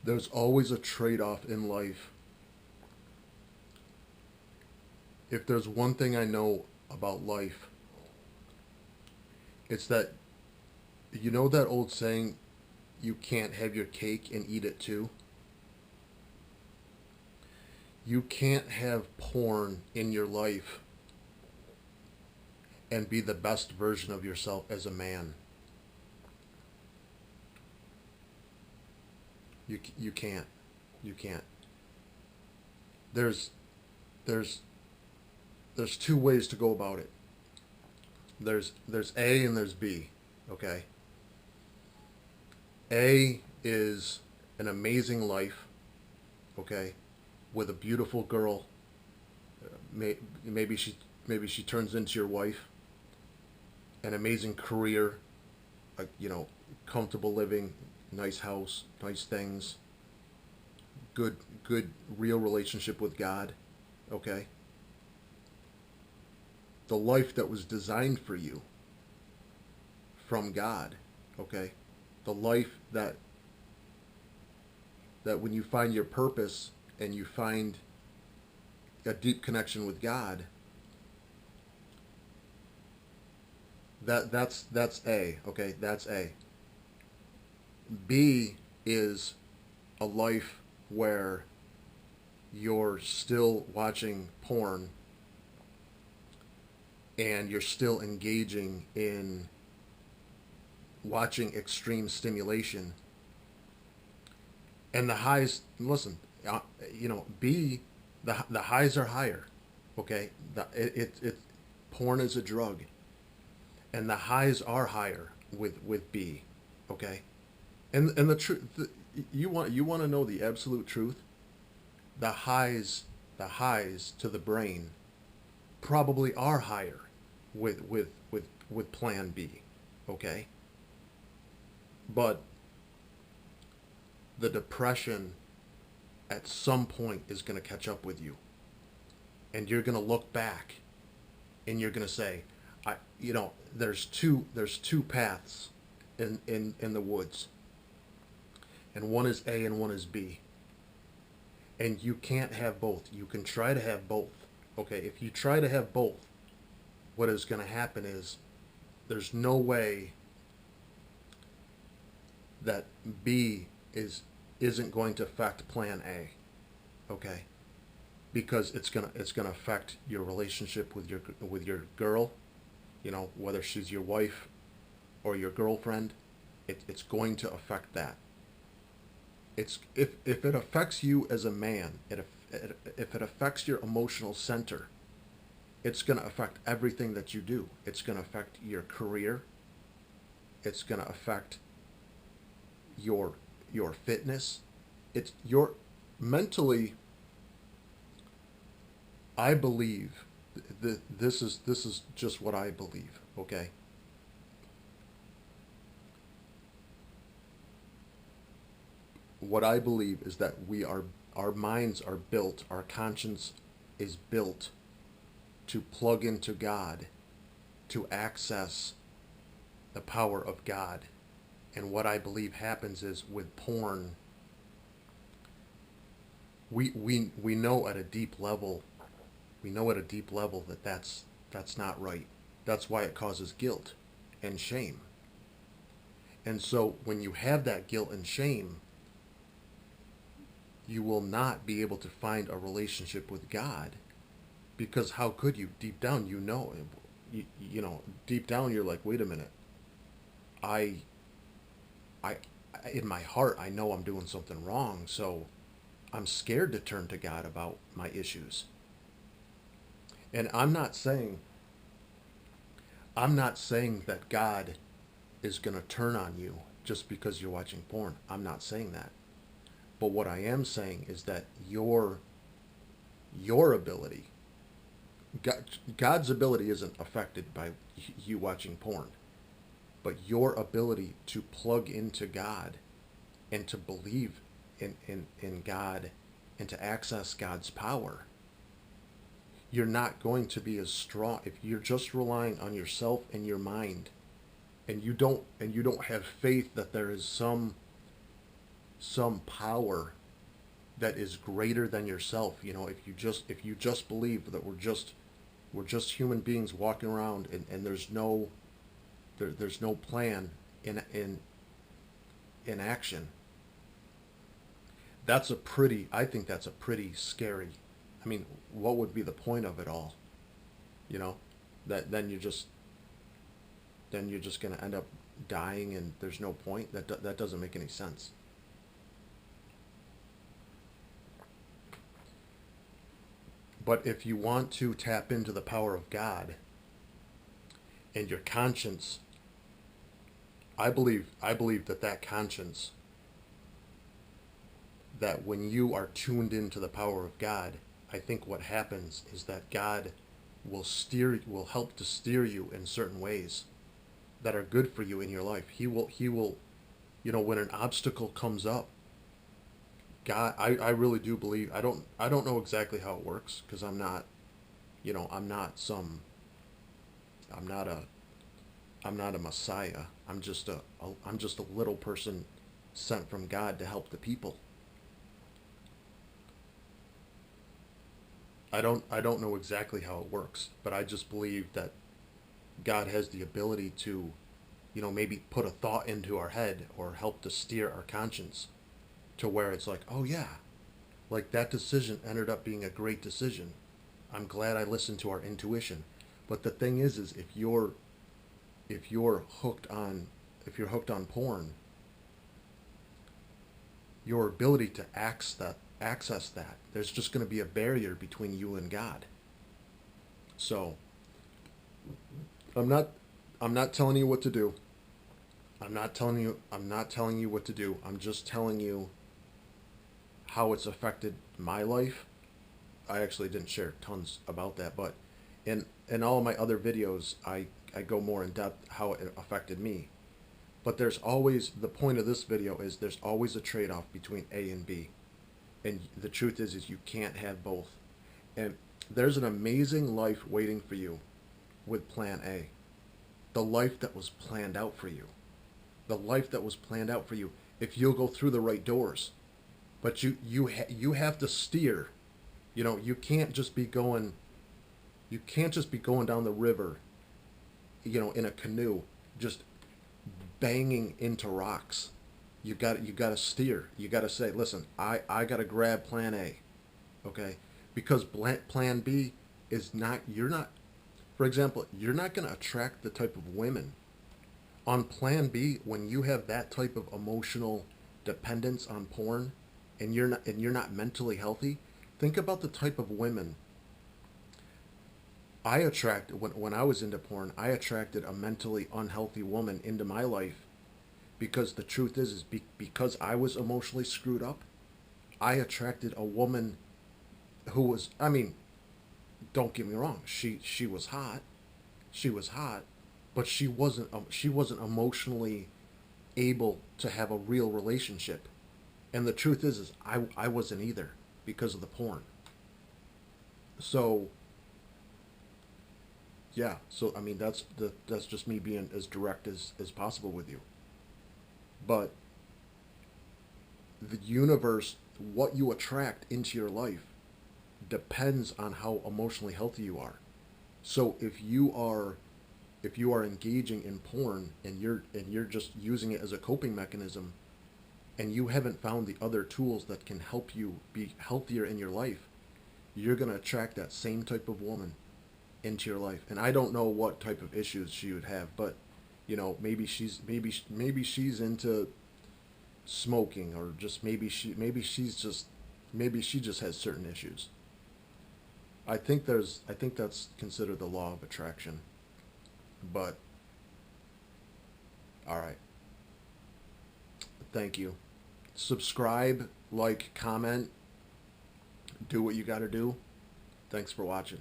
There's always a trade-off in life. If there's one thing I know about life, it's that, you know that old saying, you can't have your cake and eat it too? You can't have porn in your life and be the best version of yourself as a man. You can't. You can't. There's there's there's two ways to go about it. There's A and there's B. Okay. A is an amazing life. Okay, with a beautiful girl. Maybe she turns into your wife. An amazing career. You know, comfortable living, nice house, nice things. Good real relationship with God. Okay. The life that was designed for you from God. Okay. The life that when you find your purpose and you find a deep connection with God, that's A. Okay, that's A. B is a life where you're still watching porn and you're still engaging in watching extreme stimulation. And the highs, listen, B, the highs are higher. Okay, porn is a drug, and the highs are higher with B. Okay, and the truth, you want to know the absolute truth. The highs to the brain probably are higher with Plan B. Okay, but the depression at some point is going to catch up with you, and you're going to look back and you're going to say, there's two paths in the woods, and one is A and one is B, and you can't have both. You can try to have both. Okay, if you try to have both, what is going to happen is there's no way that B isn't going to affect Plan A. Okay, because it's gonna affect your relationship with your girl. Whether she's your wife or your girlfriend, it's going to affect that. If it affects you as a man, if it affects your emotional center, it's going to affect everything that you do. It's going to affect your career. It's going to affect your your fitness. It's your mentally. I believe this is just what I believe. Okay, what I believe is that our minds are built, our conscience is built to plug into God, to access the power of God. And what I believe happens is with porn, we know at a deep level, that that's not right. That's why it causes guilt and shame. And so when you have that guilt and shame, you will not be able to find a relationship with God, because how could you? Deep down, deep down, you're like, wait a minute, I, I, in my heart, I know I'm doing something wrong, so I'm scared to turn to God about my issues. And I'm not saying that God is going to turn on you just because you're watching porn. I'm not saying that. But what I am saying is that your ability, God's ability isn't affected by you watching porn, but your ability to plug into God and to believe in God and to access God's power, you're not going to be as strong if you're just relying on yourself and your mind, and you don't have faith that there is some power that is greater than yourself. You know, if you just believe that we're just human beings walking around, and there's no plan in action. I think that's a pretty scary. I mean, what would be the point of it all? You know, that then you're just going to end up dying, and there's no point. That doesn't make any sense. But if you want to tap into the power of God and your conscience, I believe that conscience, that when you are tuned into the power of God, I think what happens is that God will help to steer you in certain ways that are good for you in your life. He will, when an obstacle comes up, God, I really do believe, I don't know exactly how it works, because I'm not, I'm not some, I'm not a, I'm not a messiah. I'm just a little person sent from God to help the people. I don't know exactly how it works, but I just believe that God has the ability to, maybe put a thought into our head or help to steer our conscience to where it's like, oh yeah, like that decision ended up being a great decision. I'm glad I listened to our intuition. But the thing is if you're hooked on porn, your ability to access that, there's just going to be a barrier between you and God. So I'm not I'm not telling you what to do. I'm not telling you what to do. I'm just telling you how it's affected my life. I actually didn't share tons about that, but in all of my other videos, I go more in depth how it affected me. But the point of this video is there's always a trade-off between A and B. And the truth is you can't have both. And there's an amazing life waiting for you with plan A. The life that was planned out for you. The life that was planned out for you if you'll go through the right doors. But you have to steer. You can't just be going down the river, in a canoe, just banging into rocks. You got to steer. You got to say, listen, I got to grab plan A, okay? Because plan B is not. You're not. For example, you're not going to attract the type of women on plan B when you have that type of emotional dependence on porn, and you're not mentally healthy. Think about the type of women I attracted when I was into porn. I attracted a mentally unhealthy woman into my life because the truth is because I was emotionally screwed up. I attracted a woman who was, I mean, don't get me wrong, she was hot. She was hot, but she wasn't emotionally able to have a real relationship. And the truth is I wasn't either because of the porn. So yeah, so I mean that's just me being as direct as possible with you. But the universe, what you attract into your life, depends on how emotionally healthy you are. So if you are engaging in porn, and you're just using it as a coping mechanism, and you haven't found the other tools that can help you be healthier in your life, you're going to attract that same type of woman into your life. And I don't know what type of issues she would have, but maybe she's into smoking, or just maybe she just has certain issues. I think that's considered the law of attraction. But all right. Thank you. Subscribe, like, comment, do what you got to do. Thanks for watching.